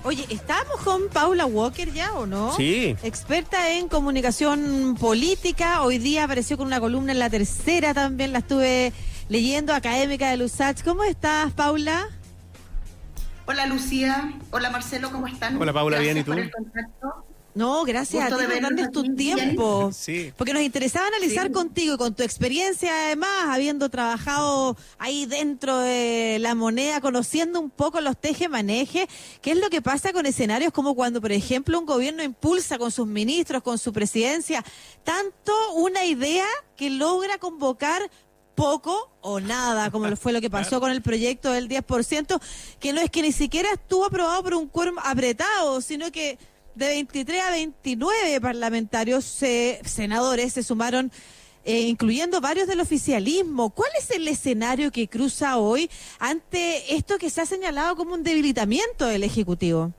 Oye, ¿estábamos con Paula Walker ya o no? Sí. Experta en comunicación política. Hoy día apareció con una columna en La Tercera también, la estuve leyendo, académica de Lusach. ¿Cómo estás, Paula? Hola, Lucía. Hola, Marcelo, ¿cómo están? Hola, Paula, Gracias bien, ¿y tú? por el contacto. No, gracias Gusto a ti de por vernos darles tu aquí. tiempo. Sí. Porque nos interesaba analizar contigo y con tu experiencia, además, habiendo trabajado ahí dentro de la moneda, conociendo un poco los teje-maneje. ¿Qué es lo que pasa con escenarios como cuando, por ejemplo, un gobierno impulsa con sus ministros, con su presidencia, tanto una idea que logra convocar poco o nada, como fue lo que pasó con el proyecto del 10%, que no es que ni siquiera estuvo aprobado por un quórum apretado, sino que de 23 a 29 parlamentarios, senadores, se sumaron, incluyendo varios del oficialismo. ¿Cuál es el escenario que cruza hoy ante esto que se ha señalado como un debilitamiento del Ejecutivo?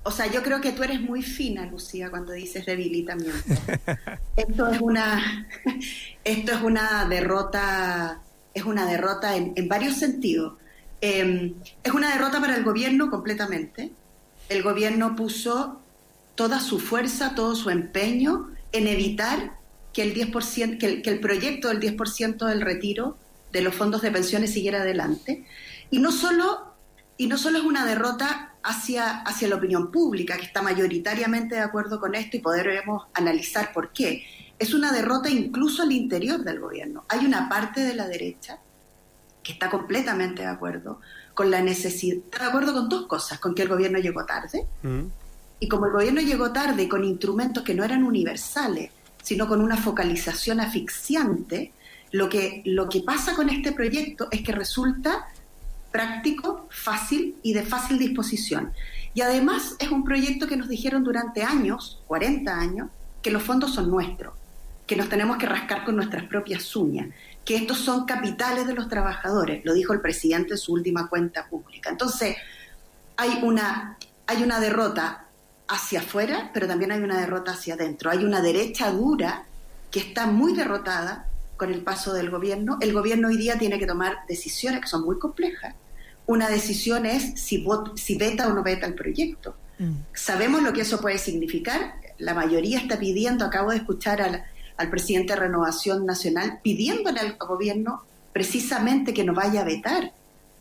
O sea, yo creo que tú eres muy fina, Lucía, cuando dices debilitamiento. Esto es una derrota, en varios sentidos. Es una derrota para el gobierno completamente. El gobierno puso toda su fuerza, todo su empeño en evitar que el 10%, que el proyecto del 10% del retiro de los fondos de pensiones siguiera adelante. Y no solo es una derrota hacia la opinión pública, que está mayoritariamente de acuerdo con esto y podremos analizar por qué. Es una derrota incluso al interior del gobierno. Hay una parte de la derecha que está completamente de acuerdo con la necesidad, está de acuerdo con dos cosas: con que el gobierno llegó tarde, y como el gobierno llegó tarde con instrumentos que no eran universales, sino con una focalización asfixiante, lo que pasa con este proyecto es que resulta práctico, fácil y de fácil disposición. Y además es un proyecto que nos dijeron durante años, 40 años, que los fondos son nuestros, que nos tenemos que rascar con nuestras propias uñas, que estos son capitales de los trabajadores, lo dijo el presidente en su última cuenta pública. Entonces, hay una derrota hacia afuera, pero también hay una derrota hacia adentro. Hay una derecha dura que está muy derrotada con el paso del gobierno. El gobierno hoy día tiene que tomar decisiones que son muy complejas. Una decisión es si veta o no veta el proyecto. Sabemos lo que eso puede significar. La mayoría está pidiendo, acabo de escuchar al presidente de Renovación Nacional pidiéndole al gobierno precisamente que no vaya a vetar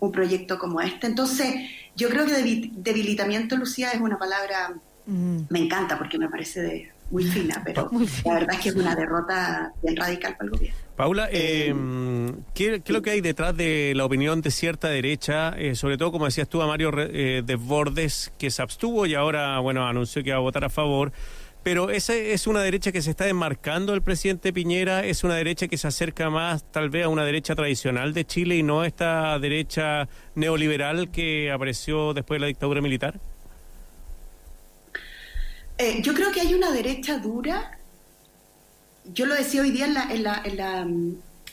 un proyecto como este. Entonces, yo creo que debilitamiento, Lucía, es una palabra, me encanta porque me parece muy fina, pero la verdad es que es una derrota bien radical para el gobierno. Paula, ¿qué es lo que hay detrás de la opinión de cierta derecha, sobre todo, como decías tú, a Mario Desbordes, que se abstuvo y ahora, bueno, anunció que va a votar a favor? Pero esa es una derecha que se está desmarcando del presidente Piñera, es una derecha que se acerca más tal vez a una derecha tradicional de Chile y no a esta derecha neoliberal que apareció después de la dictadura militar. Yo creo que hay una derecha dura. Yo lo decía hoy día en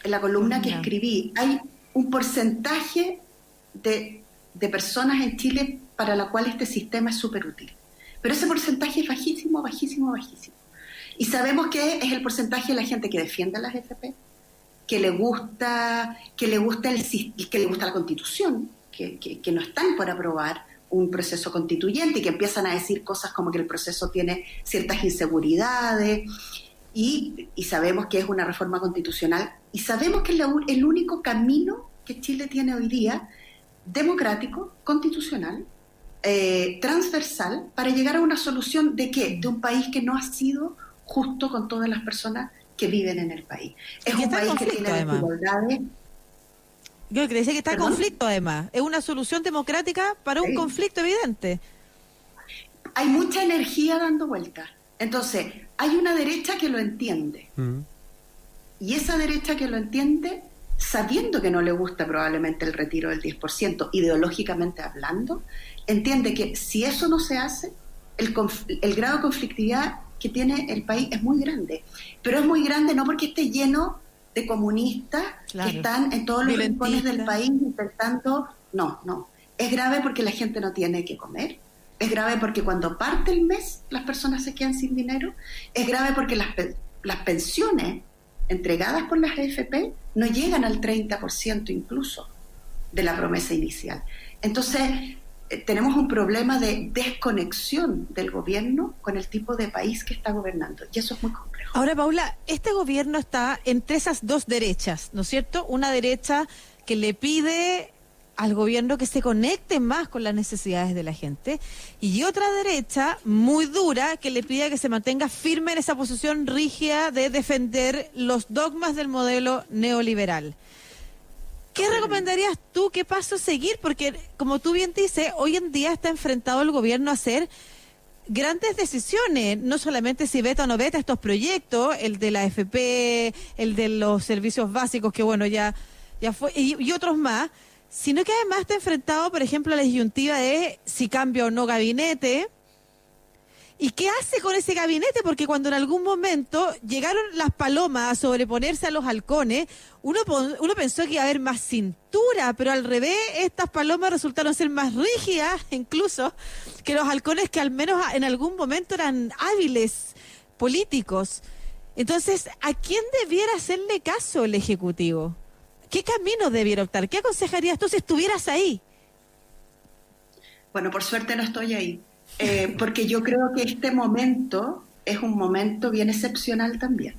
la columna que escribí. Hay un porcentaje de personas en Chile para la cual este sistema es súper útil. Pero ese porcentaje es bajísimo, bajísimo, bajísimo. Y sabemos que es el porcentaje de la gente que defiende a las AFP, que le gusta la Constitución, que no están por aprobar un proceso constituyente y que empiezan a decir cosas como que el proceso tiene ciertas inseguridades, y sabemos que es una reforma constitucional, y sabemos que es el único camino que Chile tiene hoy día, democrático, constitucional, transversal, para llegar a una solución ¿de qué? De un país que no ha sido justo con todas las personas que viven en el país. Es un país que tiene desigualdades. Yo creo que está en conflicto, además. Es una solución democrática para un conflicto evidente. Hay mucha energía dando vueltas. Entonces, hay una derecha que lo entiende. Y esa derecha que lo entiende, sabiendo que no le gusta probablemente el retiro del 10%, ideológicamente hablando, entiende que si eso no se hace, el grado de conflictividad que tiene el país es muy grande. Pero es muy grande no porque esté lleno de comunistas que están en todos los rincones del país intentando... No. Es grave porque la gente no tiene que comer. Es grave porque cuando parte el mes las personas se quedan sin dinero. Es grave porque las pensiones entregadas por las AFP no llegan al 30% incluso de la promesa inicial. Entonces, tenemos un problema de desconexión del gobierno con el tipo de país que está gobernando, y eso es muy complejo. Ahora, Paula, este gobierno está entre esas dos derechas, ¿no es cierto? Una derecha que le pide al gobierno que se conecte más con las necesidades de la gente, y otra derecha muy dura que le pide que se mantenga firme en esa posición rígida de defender los dogmas del modelo neoliberal. ¿Qué recomendarías tú? ¿Qué paso seguir? Porque, como tú bien dices, hoy en día está enfrentado el gobierno a hacer grandes decisiones, no solamente si veta o no veta estos proyectos, el de la AFP, el de los servicios básicos, que bueno, ya fue, y otros más, sino que además está enfrentado, por ejemplo, a la disyuntiva de si cambia o no gabinete. ¿Y qué hace con ese gabinete? Porque cuando en algún momento llegaron las palomas a sobreponerse a los halcones, uno pensó que iba a haber más cintura, pero al revés, estas palomas resultaron ser más rígidas incluso que los halcones, que al menos en algún momento eran hábiles políticos. Entonces, ¿a quién debiera hacerle caso el Ejecutivo? ¿Qué camino debiera optar? ¿Qué aconsejarías tú si estuvieras ahí? Bueno, por suerte no estoy ahí. Porque yo creo que este momento es un momento bien excepcional también.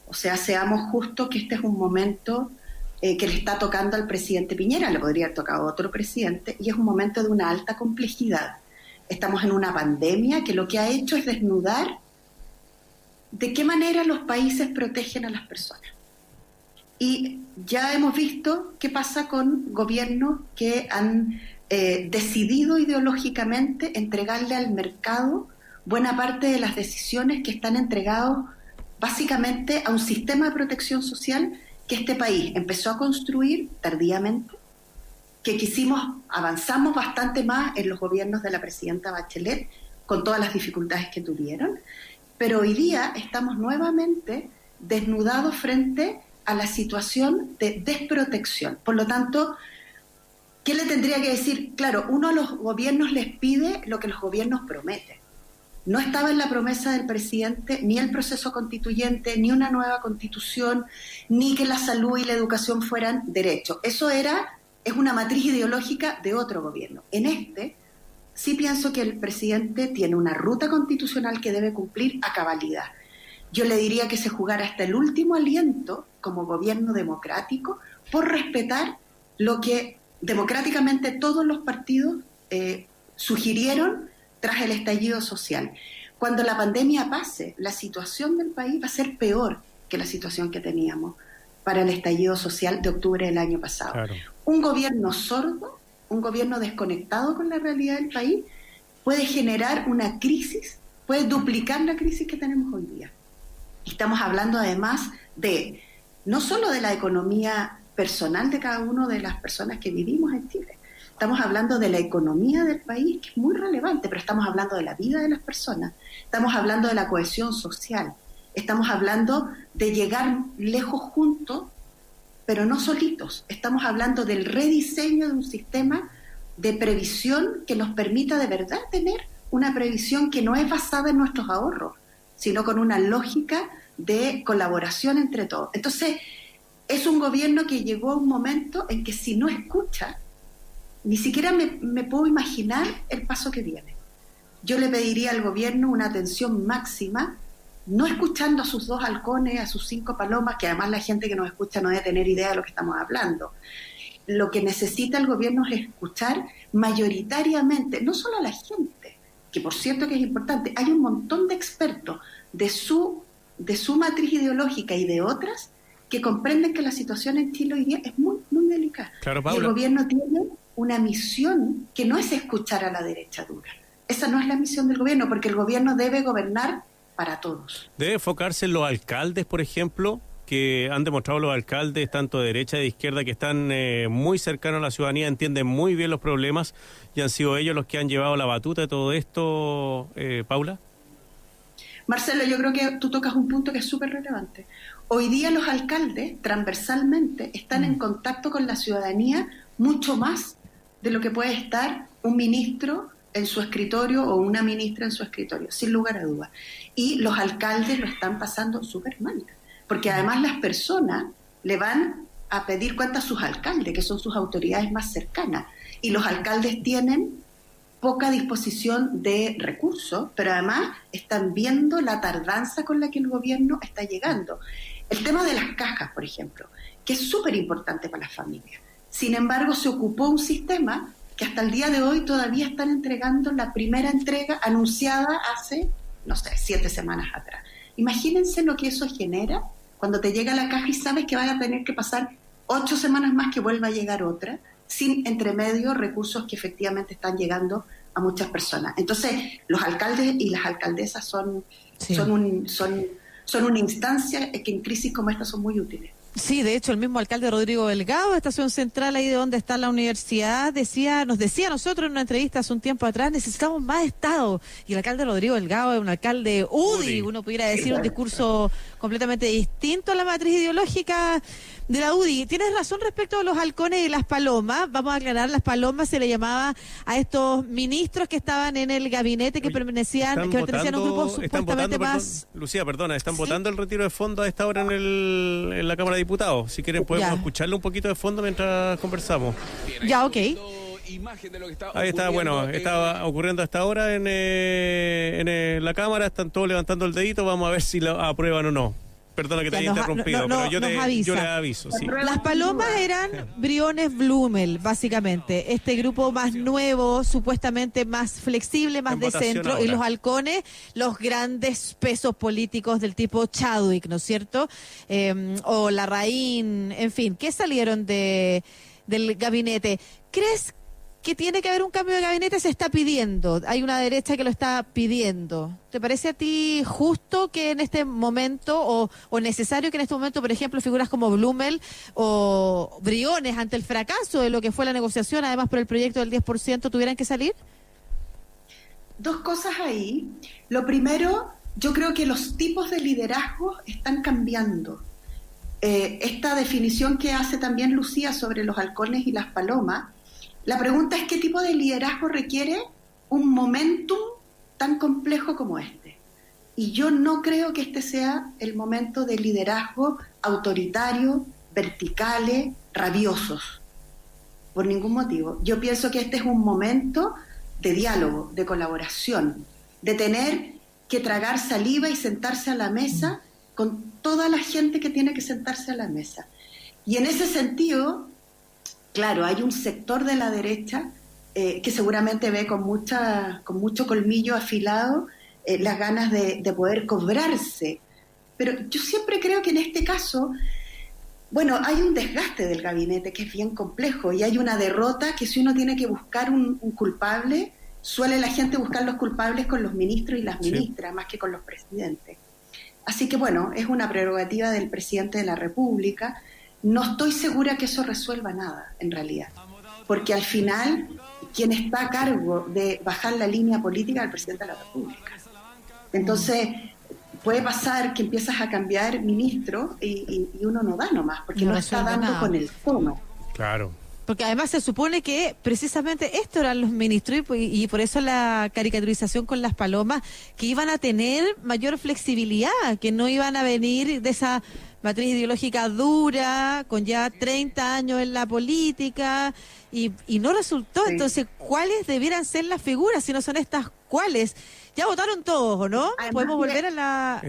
O sea, seamos justos que este es un momento que le está tocando al presidente Piñera, le podría haber tocado a otro presidente, y es un momento de una alta complejidad. Estamos en una pandemia que lo que ha hecho es desnudar de qué manera los países protegen a las personas. Y ya hemos visto qué pasa con gobiernos que han decidido ideológicamente entregarle al mercado buena parte de las decisiones que están entregados básicamente a un sistema de protección social que este país empezó a construir tardíamente, que avanzamos bastante más en los gobiernos de la presidenta Bachelet, con todas las dificultades que tuvieron, pero hoy día estamos nuevamente desnudados frente a la situación de desprotección. Por lo tanto, ¿qué le tendría que decir? Claro, uno a los gobiernos les pide lo que los gobiernos prometen. No estaba en la promesa del presidente ni el proceso constituyente, ni una nueva constitución, ni que la salud y la educación fueran derechos. Eso es una matriz ideológica de otro gobierno. En este, sí pienso que el presidente tiene una ruta constitucional que debe cumplir a cabalidad. Yo le diría que se jugara hasta el último aliento como gobierno democrático por respetar lo que democráticamente todos los partidos sugirieron tras el estallido social. Cuando la pandemia pase, la situación del país va a ser peor que la situación que teníamos para el estallido social de octubre del año pasado. Claro. Un gobierno sordo, un gobierno desconectado con la realidad del país, puede generar una crisis, puede duplicar la crisis que tenemos hoy día. Estamos hablando además de no solo de la economía personal de cada una de las personas que vivimos en Chile. Estamos hablando de la economía del país, que es muy relevante, pero estamos hablando de la vida de las personas, estamos hablando de la cohesión social, estamos hablando de llegar lejos juntos, pero no solitos. Estamos hablando del rediseño de un sistema de previsión que nos permita de verdad tener una previsión que no es basada en nuestros ahorros, sino con una lógica de colaboración entre todos. Entonces, es un gobierno que llegó a un momento en que si no escucha, ni siquiera me puedo imaginar el paso que viene. Yo le pediría al gobierno una atención máxima, no escuchando a sus 2 halcones, a sus 5 palomas, que además la gente que nos escucha no debe tener idea de lo que estamos hablando. Lo que necesita el gobierno es escuchar mayoritariamente, no solo a la gente, que por cierto que es importante, hay un montón de expertos de su matriz ideológica y de otras que comprenden que la situación en Chile hoy día es muy, muy delicada. Claro, Paula. Y el gobierno tiene una misión que no es escuchar a la derecha dura. Esa no es la misión del gobierno, porque el gobierno debe gobernar para todos. Debe enfocarse en los alcaldes, por ejemplo, que han demostrado los alcaldes, tanto de derecha y de izquierda, que están muy cercanos a la ciudadanía, entienden muy bien los problemas, y han sido ellos los que han llevado la batuta de todo esto, Paula. Marcelo, yo creo que tú tocas un punto que es súper relevante. Hoy día los alcaldes, transversalmente, están en contacto con la ciudadanía mucho más de lo que puede estar un ministro en su escritorio o una ministra en su escritorio, sin lugar a dudas. Y los alcaldes lo están pasando súper mal, porque además las personas le van a pedir cuentas a sus alcaldes, que son sus autoridades más cercanas, y los alcaldes tienen poca disposición de recursos, pero además están viendo la tardanza con la que el gobierno está llegando. El tema de las cajas, por ejemplo, que es súper importante para las familias. Sin embargo, se ocupó un sistema que hasta el día de hoy todavía están entregando la primera entrega anunciada hace, no sé, 7 semanas atrás. Imagínense lo que eso genera cuando te llega la caja y sabes que van a tener que pasar 8 semanas más que vuelva a llegar otra, sin entre medio recursos que efectivamente están llegando a muchas personas. Entonces, los alcaldes y las alcaldesas son una instancia que en crisis como esta son muy útiles. Sí, de hecho, el mismo alcalde Rodrigo Delgado, estación central ahí de donde está la universidad, nos decía a nosotros en una entrevista hace un tiempo atrás, necesitamos más Estado. Y el alcalde Rodrigo Delgado es un alcalde UDI, uno pudiera decir un discurso completamente distinto a la matriz ideológica de la UDI. Tienes razón respecto a los halcones y las palomas. Vamos a aclarar, las palomas se le llamaba a estos ministros que estaban en el gabinete que pertenecían a un grupo supuestamente más... Lucía, perdona, están votando el retiro de fondos a esta hora en la Cámara de Diputados. Si quieren podemos escucharle un poquito de fondo mientras conversamos. Ya, ok. Ahí está, bueno, estaba ocurriendo hasta ahora en la Cámara, están todos levantando el dedito, vamos a ver si lo aprueban o no. Perdona que te haya interrumpido, pero yo le aviso. Sí. Las palomas eran Briones Blumel, básicamente. Este grupo más nuevo, supuestamente más flexible, más de centro. Ahora. Y los halcones, los grandes pesos políticos del tipo Chadwick, ¿no es cierto? O Larraín, en fin, ¿qué salieron del gabinete? ¿Crees que tiene que haber un cambio de gabinete? Se está pidiendo, hay una derecha que lo está pidiendo. ¿Te parece a ti justo que en este momento, o necesario que en este momento, por ejemplo, figuras como Blumel o Briones, ante el fracaso de lo que fue la negociación, además por el proyecto del 10%, tuvieran que salir? Dos cosas ahí. Lo primero, yo creo que los tipos de liderazgo están cambiando. Esta definición que hace también Lucía sobre los halcones y las palomas, la pregunta es qué tipo de liderazgo requiere un momentum tan complejo como este. Y yo no creo que este sea el momento de liderazgo autoritario, verticales, rabiosos, por ningún motivo. Yo pienso que este es un momento de diálogo, de colaboración, de tener que tragar saliva y sentarse a la mesa con toda la gente que tiene que sentarse a la mesa. Y en ese sentido... Claro, hay un sector de la derecha que seguramente ve con mucho colmillo afilado las ganas de poder cobrarse. Pero yo siempre creo que en este caso, bueno, hay un desgaste del gabinete que es bien complejo y hay una derrota que si uno tiene que buscar un culpable, suele la gente buscar los culpables con los ministros y las ministras, más que con los presidentes. Así que bueno, es una prerrogativa del presidente de la República. No estoy segura que eso resuelva nada, en realidad, porque al final quien está a cargo de bajar la línea política es el presidente de la República. Entonces, puede pasar que empiezas a cambiar ministro y uno no da nomás, porque no está dando nada con el tono. Claro. Porque además se supone que precisamente estos eran los ministros y por eso la caricaturización con las palomas, que iban a tener mayor flexibilidad, que no iban a venir de esa matriz ideológica dura, con ya 30 años en la política, y no resultó. Sí. Entonces, ¿cuáles debieran ser las figuras? Si no son estas, ¿cuáles? Ya votaron todos, ¿o no? Además, podemos volver a la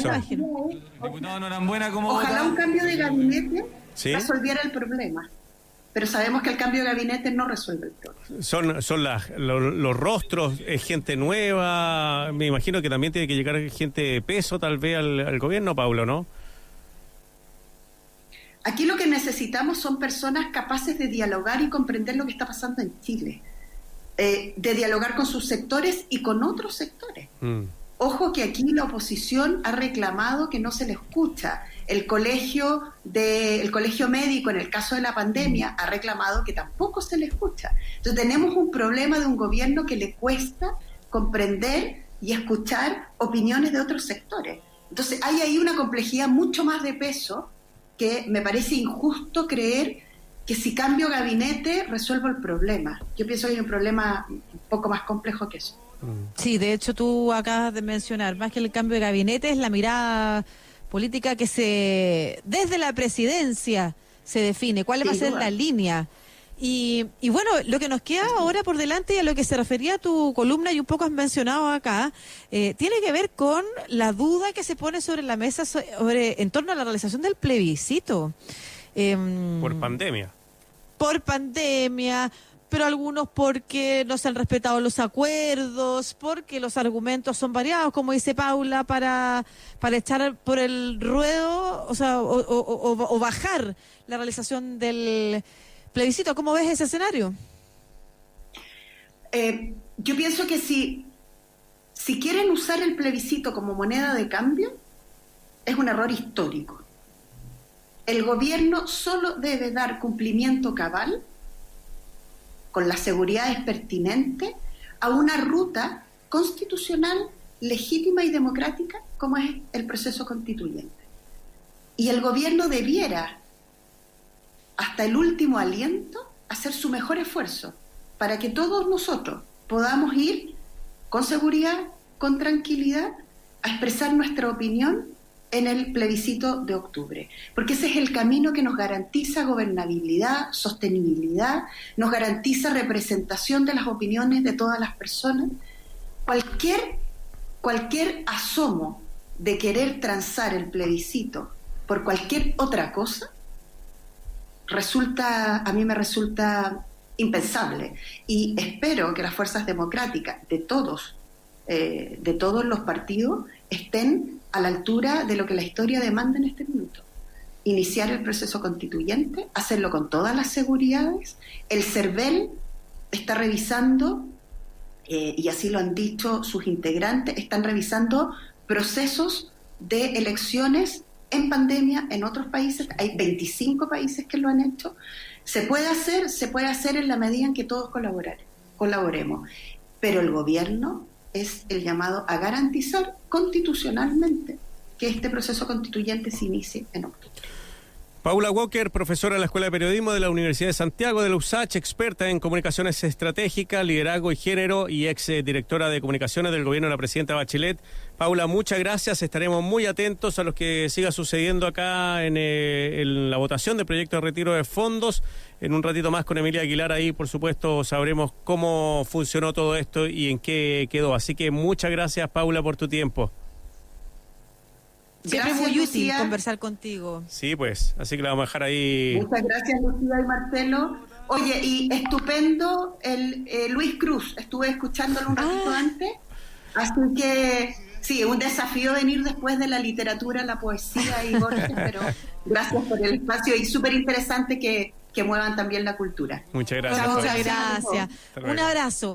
imagen. Diputado Norambuena, ¿cómo ojalá un cambio de gabinete resolviera el problema. Pero sabemos que el cambio de gabinete no resuelve el problema. Son los rostros, es gente nueva, me imagino que también tiene que llegar gente de peso tal vez al gobierno, Paulo, ¿no? Aquí lo que necesitamos son personas capaces de dialogar y comprender lo que está pasando en Chile, de dialogar con sus sectores y con otros sectores. Ojo que aquí la oposición ha reclamado que no se le escucha. El colegio médico, en el caso de la pandemia, ha reclamado que tampoco se le escucha. Entonces tenemos un problema de un gobierno que le cuesta comprender y escuchar opiniones de otros sectores. Entonces hay ahí una complejidad mucho más de peso que me parece injusto creer que si cambio gabinete resuelvo el problema. Yo pienso que hay un problema un poco más complejo que eso. Sí, de hecho tú acabas de mencionar, más que el cambio de gabinete es la mirada política que desde la presidencia se define, cuál va a ser la línea. Y bueno, lo que nos queda ahora por delante y a lo que se refería tu columna y un poco has mencionado acá, tiene que ver con la duda que se pone sobre la mesa en torno a la realización del plebiscito. Por pandemia. Por pandemia, pero algunos porque no se han respetado los acuerdos, porque los argumentos son variados, como dice Paula, para echar por el ruedo, o sea, o bajar la realización del plebiscito. ¿Cómo ves ese escenario? Yo pienso que si quieren usar el plebiscito como moneda de cambio, es un error histórico. El gobierno solo debe dar cumplimiento cabal, con las seguridades pertinentes, a una ruta constitucional, legítima y democrática, como es el proceso constituyente. Y el gobierno debiera, hasta el último aliento, hacer su mejor esfuerzo para que todos nosotros podamos ir con seguridad, con tranquilidad, a expresar nuestra opinión en el plebiscito de octubre, porque ese es el camino que nos garantiza gobernabilidad, sostenibilidad, nos garantiza representación de las opiniones de todas las personas. Cualquier asomo de querer transar el plebiscito por cualquier otra cosa a mí me resulta impensable, y espero que las fuerzas democráticas de todos los partidos estén a la altura de lo que la historia demanda en este minuto. Iniciar el proceso constituyente, hacerlo con todas las seguridades. El CERVEL está revisando, y así lo han dicho sus integrantes, están revisando procesos de elecciones en pandemia en otros países. Hay 25 países que lo han hecho. Se puede hacer en la medida en que todos colaboremos. Pero el gobierno es el llamado a garantizar constitucionalmente que este proceso constituyente se inicie en octubre. Paula Walker, profesora de la Escuela de Periodismo de la Universidad de Santiago de la USACH, experta en comunicaciones estratégicas, liderazgo y género y ex directora de comunicaciones del gobierno de la presidenta Bachelet. Paula, muchas gracias. Estaremos muy atentos a lo que siga sucediendo acá en la votación del proyecto de retiro de fondos. En un ratito más con Emilia Aguilar ahí, por supuesto, sabremos cómo funcionó todo esto y en qué quedó. Así que muchas gracias, Paula, por tu tiempo. Siempre es muy útil conversar contigo. Sí, pues, así que la vamos a dejar ahí. Muchas gracias, Lucía y Marcelo. Oye, y estupendo el Luis Cruz, estuve escuchándolo un ratito antes, así que sí, un desafío venir después de la literatura, la poesía y Borges, pero gracias por el espacio y súper interesante que muevan también la cultura. Muchas gracias. Muchas gracias. Un abrazo.